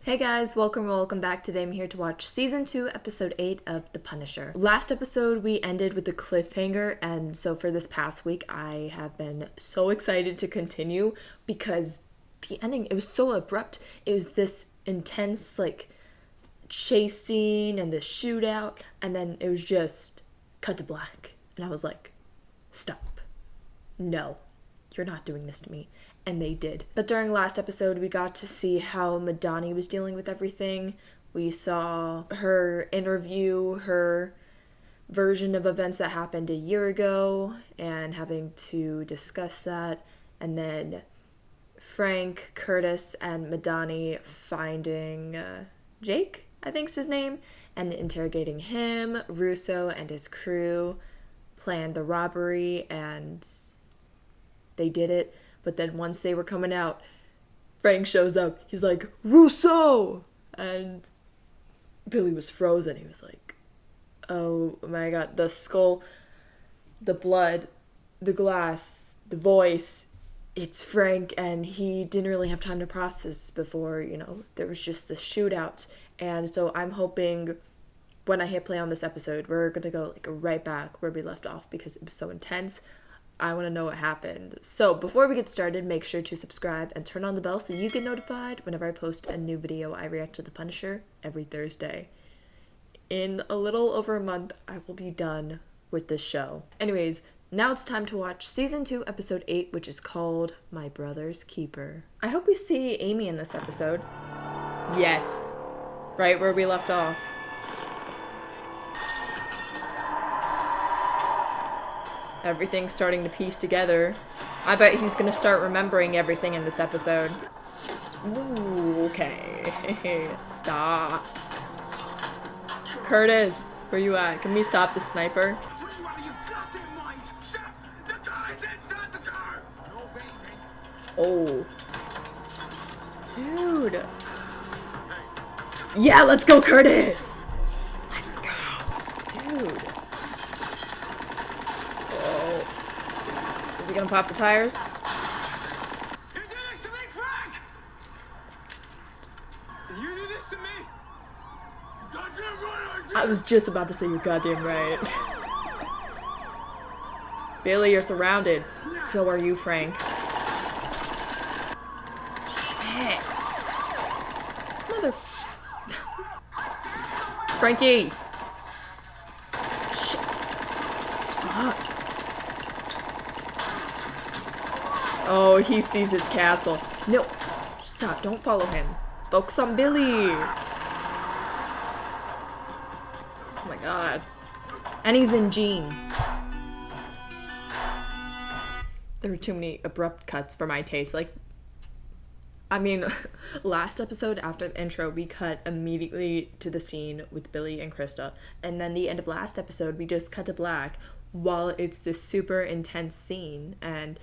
Hey guys, welcome back. Today I'm here to watch Season 2, Episode 8 of The Punisher. Last episode we ended with a cliffhanger, and so for this past week I have been so excited to continue because the ending, it was so abrupt. It was this intense, chase scene and this shootout, and then it was just cut to black. And I was like, stop. No, you're not doing this to me. And they did. But during last episode, we got to see how Madani was dealing with everything. We saw her interview, her version of events that happened a year ago, and having to discuss that. And then Frank, Curtis, and Madani finding Jake, I think's his name, and interrogating him. Russo and his crew planned the robbery, and they did it. But then once they were coming out, Frank shows up. He's like, Russo! And Billy was frozen. He was like, oh my god, the skull, the blood, the glass, the voice, it's Frank. And he didn't really have time to process before, there was just the shootout. And so I'm hoping when I hit play on this episode, we're going to go right back where we left off because it was so intense. I want to know what happened. So before we get started, make sure to subscribe and turn on the bell so you get notified whenever I post a new video. I react to The Punisher every Thursday. In a little over a month, I will be done with this show. Anyways, now it's time to watch Season 2, Episode 8, which is called My Brother's Keeper. I hope we see Amy in this episode. Yes. Right where we left off. Everything's starting to piece together. I bet he's gonna start remembering everything in this episode. Ooh, okay. Stop. Curtis, where you at? Can we stop the sniper? Oh. Dude. Yeah, let's go, Curtis! Let's go. Dude. Is he gonna pop the tires? You did this to me, Frank! You did this to me? Goddamn right I did! I was just about to say you're goddamn right. Billy, you're surrounded. So are you, Frank. Shit. Mother... Frankie! Shit. Fuck. Oh, he sees his castle. No, stop, don't follow him. Focus on Billy. Oh my god. And he's in jeans. There were too many abrupt cuts for my taste. Last episode after the intro, we cut immediately to the scene with Billy and Krista. And then the end of last episode, we just cut to black while it's this super intense scene. And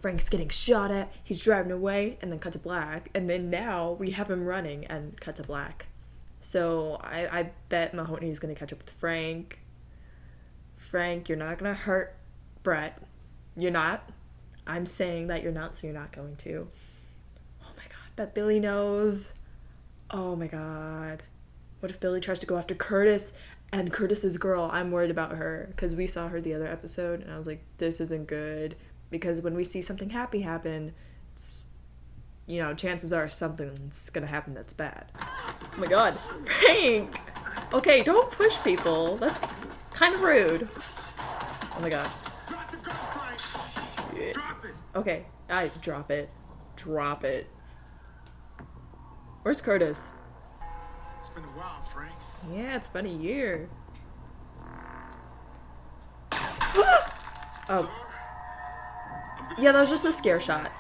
Frank's getting shot at, he's driving away, and then cut to black. And then now we have him running and cut to black. So I bet Mahoney's going to catch up with Frank. Frank, you're not going to hurt Brett. You're not. I'm saying that you're not, so you're not going to. Oh my god, bet Billy knows. Oh my god. What if Billy tries to go after Curtis? And Curtis's girl, I'm worried about her. Because we saw her the other episode, and I was like, this isn't good. Because when we see something happy happen, it's, chances are something's gonna happen that's bad. Oh my god. Frank! Okay, don't push people. That's kind of rude. Oh my god. Shit. Okay, drop it. Drop it. Where's Curtis? It's been a while, Frank. Yeah, it's been a year. Oh. Yeah, that was just a scare shot.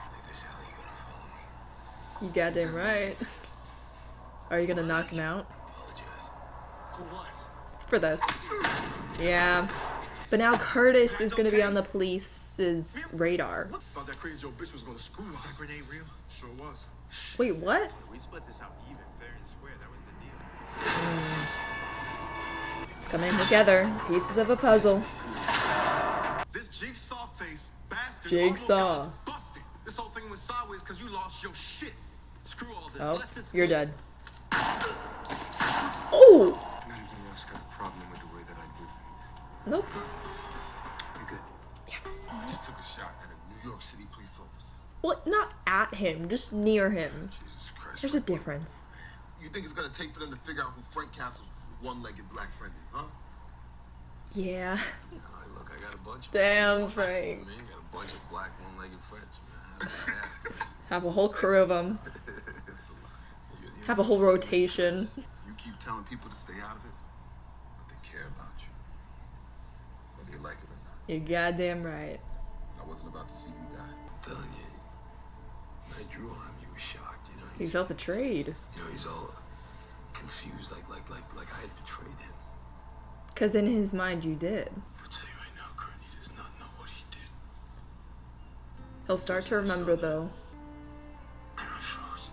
You goddamn right. Are you gonna knock him out? For what? For this. Yeah. But now Curtis is gonna be on the police's radar. Thought that crazy old bitch was gonna screw us. Was that grenade real? Sure was. Wait, what? We split this out even, fair and square. That was the deal. It's coming together. Pieces of a puzzle. This jigsaw face bastard Jigsaw. almost got us busted. This whole thing went sideways because you lost your shit. Screw all this. Oh, Let's just you're dead. Oh! Anybody else got a problem with the way that I do things? Nope. You're good. I just took a shot at a New York City police officer. What? Not at him, just near him. Jesus Christ. There's a difference. You think it's gonna take for them to figure out who Frank Castle's one-legged black friend is, huh? Yeah. Look, I got a bunch of Damn, Frank. man, got a bunch of black one-legged friends, man. Have a whole crew of them. Have a whole rotation. You keep telling people to stay out of it, but they care about you. Whether you like it or not. You're goddamn right. I wasn't about to see you die. I'm telling you, when I drew on him, he was shocked, you know. He felt betrayed. You know, he's all confused, like I had betrayed him. Because in his mind, you did. I'll tell you right now, Kurt, he does not know what he did. He'll start to remember, though. And I froze.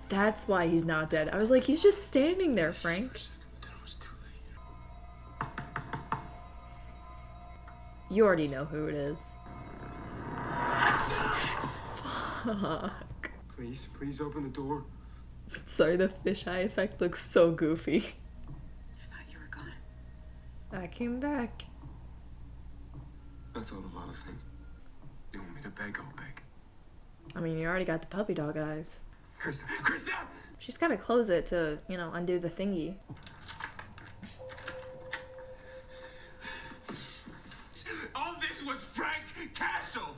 That's why he's not dead. I was like, he's just standing there, Frank. For a second, but then it was too late. You already know who it is. Fuck. Please open the door. Sorry, the fisheye effect looks so goofy. I thought you were gone. I came back. I thought a lot of things. You want me to beg? I'll beg. I mean, you already got the puppy dog eyes. Krista! She's gotta close it to, you know, undo the thingy. All this was Frank Castle!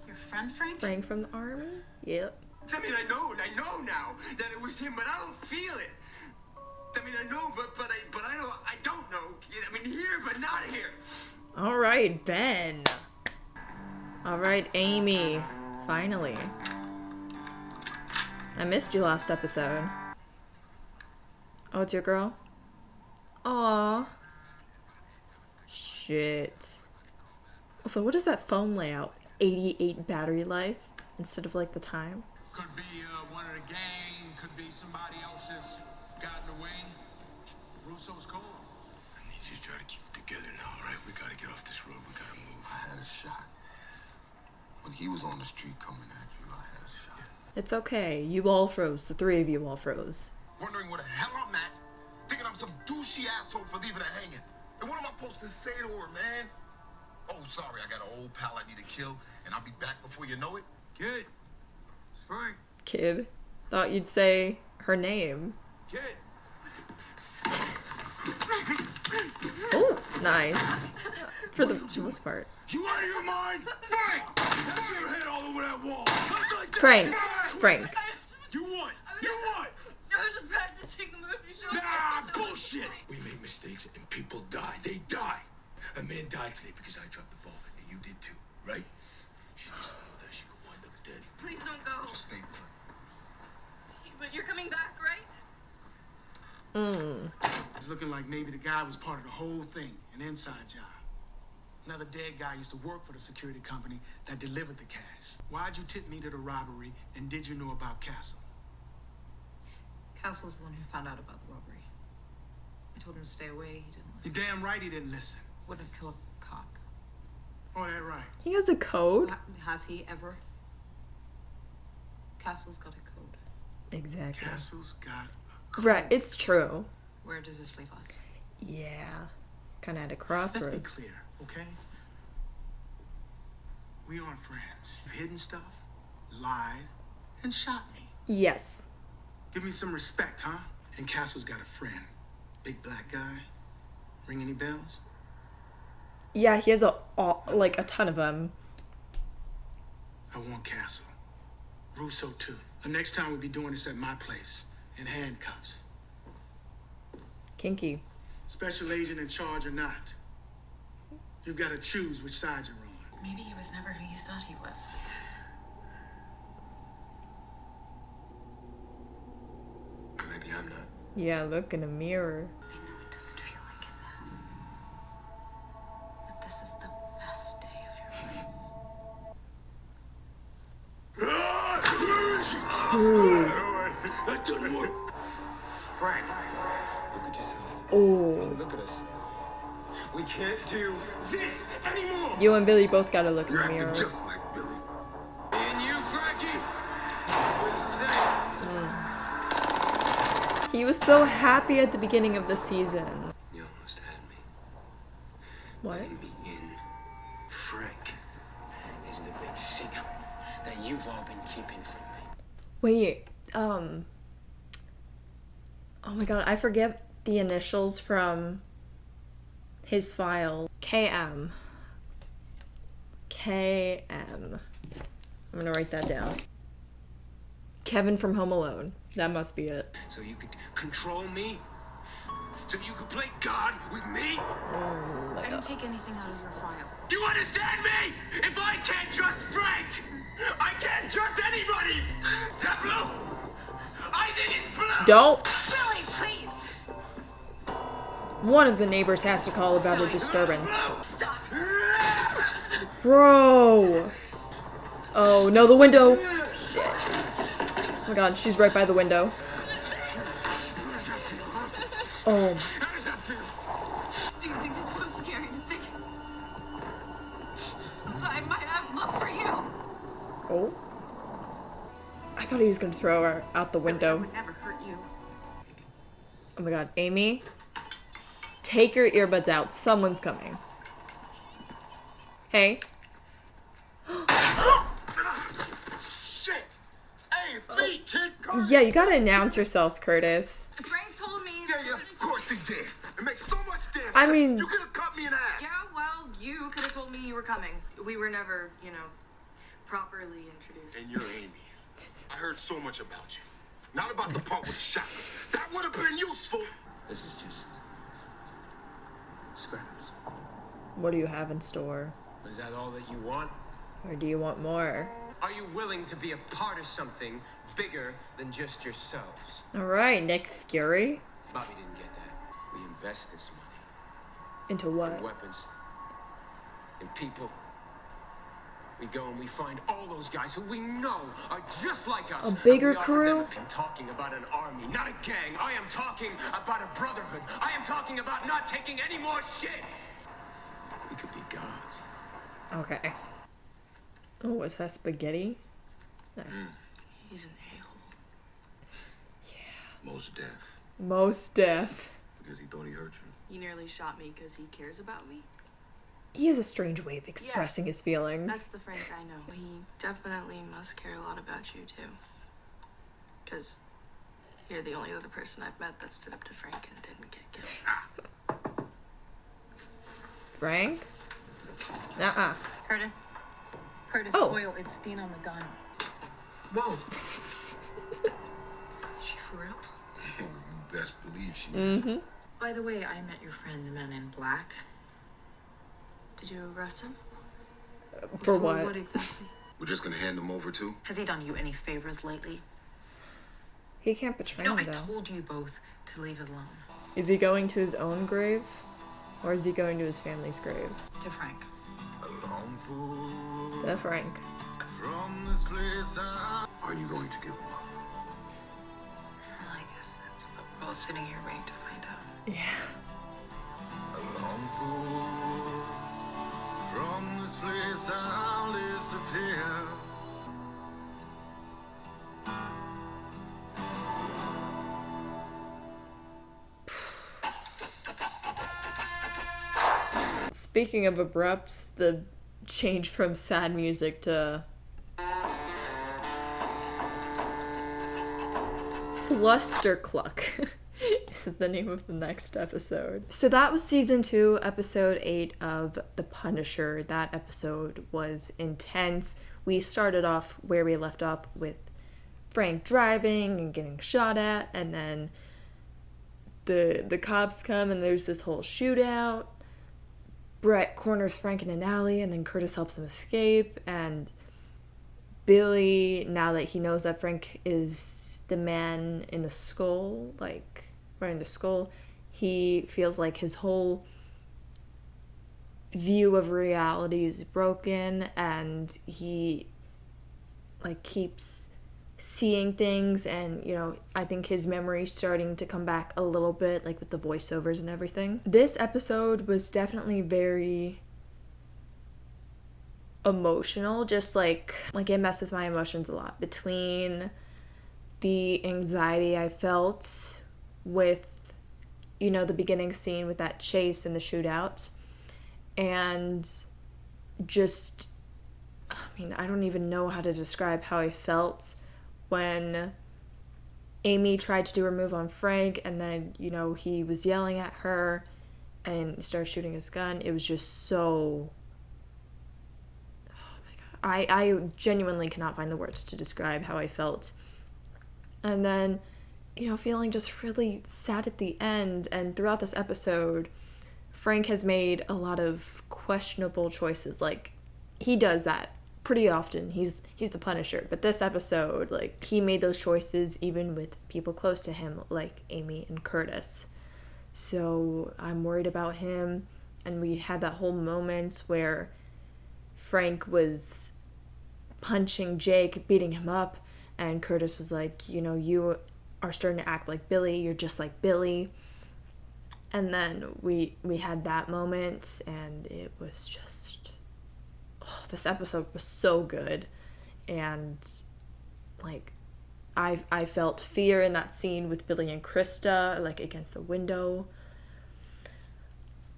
Your friend Frank? Frank from the army? Yep. I mean, I know now that it was him, but I don't feel it. I mean, I know, but I don't know. I mean, here, but not here. All right, Ben. All right, Amy. Finally. I missed you last episode. Oh, it's your girl? Aw. Shit. Also, what is that phone layout? 88 battery life instead of like the time? Could be one of the gang, could be somebody else just gotten away. Russo's cold. I need you to try to keep it together now, all right? We gotta get off this road. We gotta move. I had a shot. When he was on the street coming at you, I had a shot. It's okay. You all froze. The three of you all froze. Wondering where the hell I'm at, thinking I'm some douchey asshole for leaving her hanging. And what am I supposed to say to her, man? Oh, sorry, I got an old pal I need to kill, and I'll be back before you know it. Kid. It's Frank. Kid. Thought you'd say her name. Kid. Oh, nice. For the most part. You out of your mind? Frank! That's your head all over that wall. That's like that. Frank. Frank. You what? You what? I was just practicing the movie show. Nah, bullshit! We make mistakes and people die. They die. A man died today because I dropped the ball, and you did too, right? She needs to know that she could wind up dead. Please don't go. Just stay put. But you're coming back, right? It's looking like maybe the guy was part of the whole thing, an inside job. Another dead guy used to work for the security company that delivered the cash. Why'd you tip me to the robbery, and did you know about Castle? Castle's the one who found out about the robbery. I told him to stay away. He didn't You're listen. damn right he didn't listen. Wouldn't have killed a cop. Oh, that right. He has a code? Has he ever? Castle's got a code. Exactly. Castle's got a code. Right, it's true. Where does this leave us? Yeah. Kind of at a Let's crossroads. be clear, okay? We aren't friends. You've hidden stuff, lied, and shot me. Yes. Give me some respect, huh? And Castle's got a friend. Big black guy. Ring any bells? Yeah, he has like a ton of them. I want Castle. Russo, too. The next time we'll be doing this at my place. In handcuffs. Kinky. Special agent in charge or not. You've got to choose which side you're on. Maybe he was never who you thought he was. Or maybe I'm not. Yeah, look in the mirror. I know it doesn't feel like it now. But this is the best day of your life. That doesn't work. Frank, look at yourself. Oh. Look at us. We can't do this anymore. You and Billy both gotta look in You're the acting mirror. just like Billy. And you, Frankie, He was so happy at the beginning of the season. You almost had me. What? Letting me in. Frank is the big secret that you've all been keeping from me. Wait, oh my god, I forget the initials from his file. KM. I'm gonna write that down. Kevin from Home Alone. That must be it. So you could control me? So you could play God with me? I didn't take anything out of your file. You understand me? If I can't trust Frank, I can't trust anybody! Is that blue? I think it's blue! Don't! Billy, please! One of the neighbors has to call about a disturbance. Stop! Bro! Oh, no, the window! Shit. Oh my god, she's right by the window. Oh. How does that feel? Do you think it's so scary to think that I might have love for you? Oh. I thought he was gonna throw her out the I window. would never hurt you. Oh my god, Amy. Take your earbuds out. Someone's coming. Hey. Shit! Hey, it's me, kid! Yeah, you gotta announce yourself, Curtis. Frank told me Yeah, of course he did. It makes so much damn sense. I mean- You could have cut me in half. Yeah, well, you could have told me you were coming. We were never, properly introduced. And you're Amy. I heard so much about you. Not about the part with the shotgun. That would have been useful. This is just scraps. What do you have in store? Is that all that you want? Or do you want more? Are you willing to be a part of something bigger than just yourselves? Alright, Nick Fury. Bobby didn't get that. We invest this money Into in what? weapons, in people. We go and we find all those guys who we know are just like us. A bigger and we offer them crew? I'm talking about an army, not a gang. I am talking about a brotherhood. I am talking about not taking any more shit. We could be gods. Okay. Oh, is that spaghetti? Nice. He's an a-hole. Most deaf. Most deaf. Because he thought he hurt you. You nearly shot me because he cares about me? He has a strange way of expressing his feelings. That's the Frank I know. He definitely must care a lot about you, too. Because you're the only other person I've met that stood up to Frank and didn't get killed. Frank? Nuh-uh. Curtis. Curtis, Oh. oil. It's stain on the gun. Whoa. Is she for real? You best believe she is. By the way, I met your friend, the man in black. Did you arrest him? For what? What exactly? We're just gonna hand him over to. Has he done you any favors lately? He can't betray No, him, I though. told you both to leave it alone. Is he going to his own grave? Or is he going to his family's grave? To Frank. To Frank. Are you going to give him up? Well, I guess that's what we're both sitting here waiting to find out. Yeah. From this place I'll disappear. Speaking of abrupts, the change from sad music to Flustercluck is the name of the next episode. So that was season 2, episode 8 of The Punisher. That episode was intense. We started off where we left off with Frank driving and getting shot at, and then the cops come and there's this whole shootout. Brett corners Frank in an alley, and then Curtis helps him escape, and Billy, now that he knows that Frank is the man in the skull, like, wearing the skull, he feels like his whole view of reality is broken, and he, like, keeps seeing things, and, I think his memory's starting to come back a little bit, like, with the voiceovers and everything. This episode was definitely very emotional, just like it messed with my emotions a lot, between the anxiety I felt with, you know, the beginning scene with that chase and the shootout. And just, I mean, I don't even know how to describe how I felt when Amy tried to do her move on Frank, and then, you know, he was yelling at her and started shooting his gun. It was just so... Oh my God. I genuinely cannot find the words to describe how I felt. And then, you know, feeling just really sad at the end. And throughout this episode, Frank has made a lot of questionable choices. Like, he does that pretty often. He's the Punisher. But this episode, like, he made those choices even with people close to him, like Amy and Curtis. So I'm worried about him. And we had that whole moment where Frank was punching Jake, beating him up, and Curtis was like, you know, you are starting to act like Billy. You're just like Billy. And then we had that moment, and it was just... Oh, this episode was so good. And, like, I felt fear in that scene with Billy and Krista, like, against the window.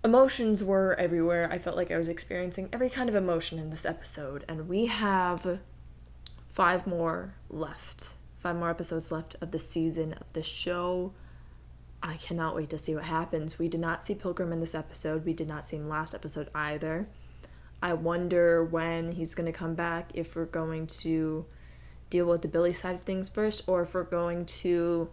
Emotions were everywhere. I felt like I was experiencing every kind of emotion in this episode. And we have 5 more left. 5 more episodes left of the season of the show. I cannot wait to see what happens. We did not see Pilgrim in this episode. We did not see him last episode either. I wonder when he's going to come back, if we're going to deal with the Billy side of things first, or if we're going to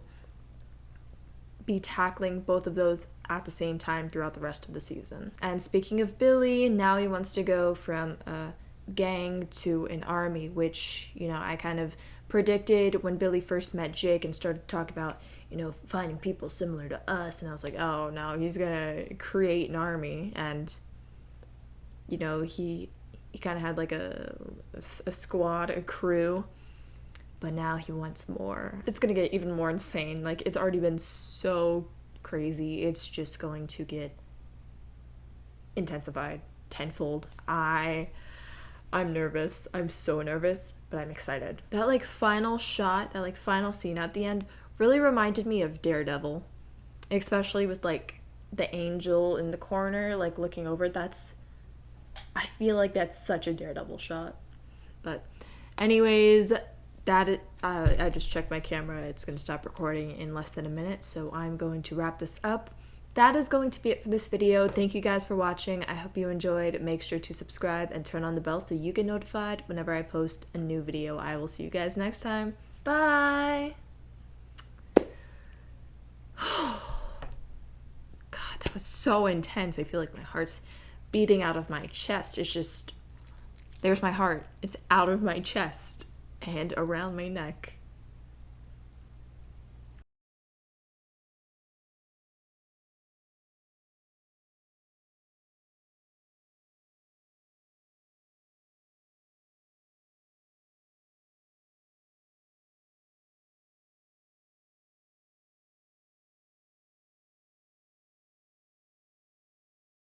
be tackling both of those at the same time throughout the rest of the season. And speaking of Billy, now he wants to go from a gang to an army, which, you know, I kind of predicted when Billy first met Jake and started to talk about, you know, finding people similar to us. And I was like, oh, no, he's going to create an army. And, you know, he kind of had like a squad, a crew. But now he wants more. It's going to get even more insane. Like, it's already been so crazy. It's just going to get intensified tenfold. I'm nervous. I'm so nervous, but I'm excited. That, like, final shot, that, like, final scene at the end really reminded me of Daredevil. Especially with, like, the angel in the corner, like, looking over. I feel like that's such a Daredevil shot. But anyways... I just checked my camera. It's going to stop recording in less than a minute, so I'm going to wrap this up. That is going to be it for this video. Thank you guys for watching. I hope you enjoyed. Make sure to subscribe and turn on the bell so you get notified whenever I post a new video. I will see you guys next time. Bye! God, that was so intense. I feel like my heart's beating out of my chest. It's just... There's my heart. It's out of my chest and around my neck.